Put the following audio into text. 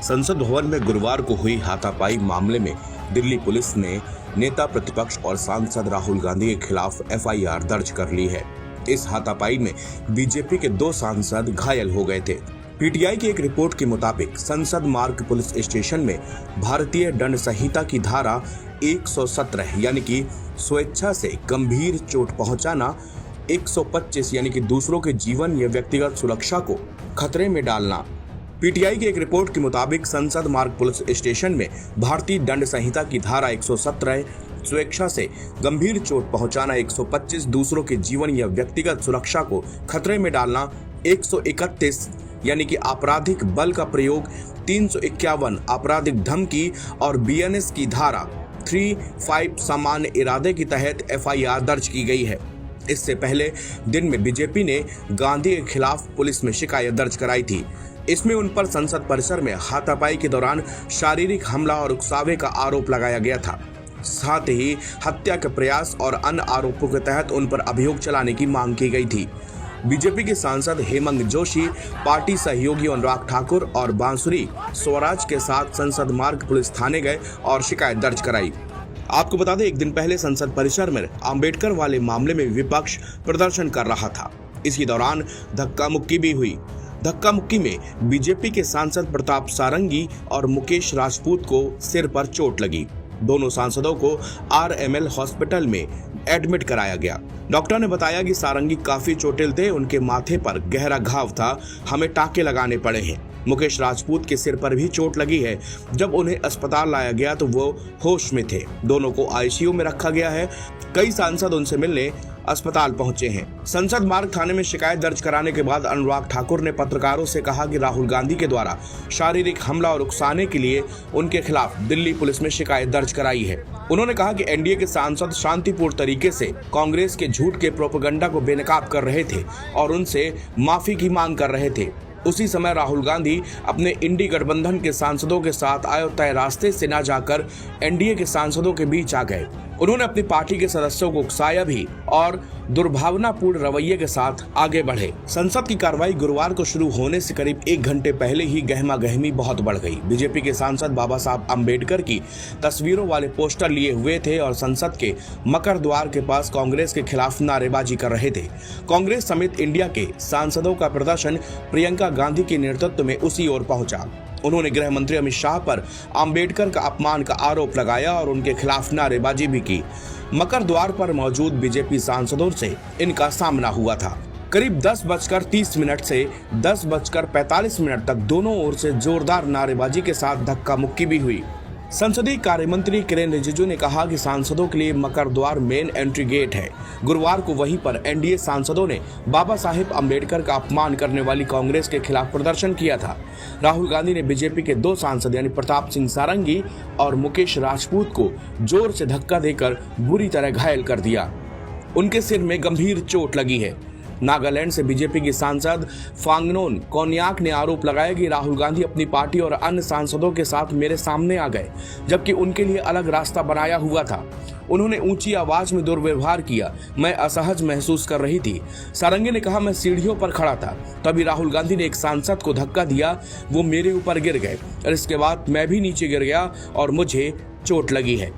संसद भवन में गुरुवार को हुई हाथापाई मामले में दिल्ली पुलिस ने नेता प्रतिपक्ष और सांसद राहुल गांधी के खिलाफ एफआईआर दर्ज कर ली है। इस हाथापाई में बीजेपी के 2 सांसद घायल हो गए थे। पीटीआई की एक रिपोर्ट के मुताबिक संसद मार्ग पुलिस स्टेशन में भारतीय दंड संहिता की धारा 117 यानी कि स्वेच्छा से गंभीर चोट पहुंचाना, 125 यानी कि दूसरों के जीवन या व्यक्तिगत सुरक्षा को खतरे में डालना। पीटीआई की एक रिपोर्ट के मुताबिक संसद मार्ग पुलिस स्टेशन में भारतीय दंड संहिता की धारा 117 स्वेच्छा से गंभीर चोट पहुंचाना, 125 दूसरों के जीवन या व्यक्तिगत सुरक्षा को खतरे में डालना, 131 यानी कि आपराधिक बल का प्रयोग, 351 आपराधिक धमकी और बीएनएस की धारा 35 सामान्य इरादे के तहत एफआईआर दर्ज की गई है। इससे पहले दिन में बीजेपी ने गांधी के खिलाफ पुलिस में शिकायत दर्ज कराई थी। इसमें उन पर संसद परिसर में हाथापाई के दौरान शारीरिक हमला और उकसावे का आरोप लगाया गया था। साथ ही हत्या के प्रयास और अन्य आरोपों के तहत उन पर अभियोग चलाने की मांग की गई थी। बीजेपी के सांसद हेमंत जोशी, पार्टी सहयोगी अनुराग ठाकुर और बांसुरी स्वराज के साथ संसद मार्ग पुलिस थाने गए और शिकायत दर्ज कराई। आपको बता दें, एक दिन पहले संसद परिसर में अंबेडकर वाले मामले में विपक्ष प्रदर्शन कर रहा था। इसी दौरान धक्का मुक्की भी हुई। धक्का मुक्की में बीजेपी के सांसद प्रताप सारंगी और मुकेश राजपूत को सिर पर चोट लगी। दोनों सांसदों को आरएमएल हॉस्पिटल में एडमिट कराया गया। डॉक्टर ने बताया कि सारंगी काफी चोटिल थे, उनके माथे पर गहरा घाव था, हमें टाँके लगाने पड़े हैं। मुकेश राजपूत के सिर पर भी चोट लगी है। जब उन्हें अस्पताल लाया गया तो वो होश में थे। दोनों को आईसीयू में रखा गया है। कई सांसद उनसे मिलने अस्पताल पहुंचे हैं। संसद मार्ग थाने में शिकायत दर्ज कराने के बाद अनुराग ठाकुर ने पत्रकारों से कहा कि राहुल गांधी के द्वारा शारीरिक हमला और उकसाने के लिए उनके खिलाफ दिल्ली पुलिस में शिकायत दर्ज कराई है। उन्होंने कहा कि एनडीए के सांसद शांतिपूर्ण तरीके से कांग्रेस के झूठ के प्रोपेगेंडा को बेनकाब कर रहे थे और उनसे माफी की मांग कर रहे थे। उसी समय राहुल गांधी अपने इंडी गठबंधन के सांसदों के साथ आए तय रास्ते से न जाकर एनडीए के सांसदों के बीच आ गए। उन्होंने अपनी पार्टी के सदस्यों को उकसाया भी और दुर्भावनापूर्ण रवैये के साथ आगे बढ़े। संसद की कार्रवाई गुरुवार को शुरू होने से करीब 1 घंटे पहले ही गहमा गहमी बहुत बढ़ गई। बीजेपी के सांसद बाबा साहब अम्बेडकर की तस्वीरों वाले पोस्टर लिए हुए थे और संसद के मकर द्वार के पास कांग्रेस के खिलाफ नारेबाजी कर रहे थे। कांग्रेस समेत इंडिया के सांसदों का प्रदर्शन प्रियंका गांधी के नेतृत्व में उसी ओर पहुंचा। उन्होंने गृह मंत्री अमित शाह पर अंबेडकर का अपमान का आरोप लगाया और उनके खिलाफ नारेबाजी भी की। मकर द्वार पर मौजूद बीजेपी सांसदों से इनका सामना हुआ था। करीब 10:30 से 10:45 तक दोनों ओर से जोरदार नारेबाजी के साथ धक्का मुक्की भी हुई। संसदीय कार्य मंत्री किरेन रिजिजू ने कहा कि सांसदों के लिए मकर द्वार मेन एंट्री गेट है। गुरुवार को वहीं पर एनडीए सांसदों ने बाबा साहेब अम्बेडकर का अपमान करने वाली कांग्रेस के खिलाफ प्रदर्शन किया था। राहुल गांधी ने बीजेपी के 2 सांसद यानी प्रताप सिंह सारंगी और मुकेश राजपूत को जोर से धक्का देकर बुरी तरह घायल कर दिया। उनके सिर में गंभीर चोट लगी है। नागालैंड से बीजेपी की सांसद फांगनोन कोन्याक ने आरोप लगाया कि राहुल गांधी अपनी पार्टी और अन्य सांसदों के साथ मेरे सामने आ गए, जबकि उनके लिए अलग रास्ता बनाया हुआ था। उन्होंने ऊंची आवाज में दुर्व्यवहार किया। मैं असहज महसूस कर रही थी। सारंगी ने कहा, मैं सीढ़ियों पर खड़ा था, तभी राहुल गांधी ने एक सांसद को धक्का दिया। वो मेरे ऊपर गिर गए और इसके बाद मैं भी नीचे गिर गया और मुझे चोट लगी है।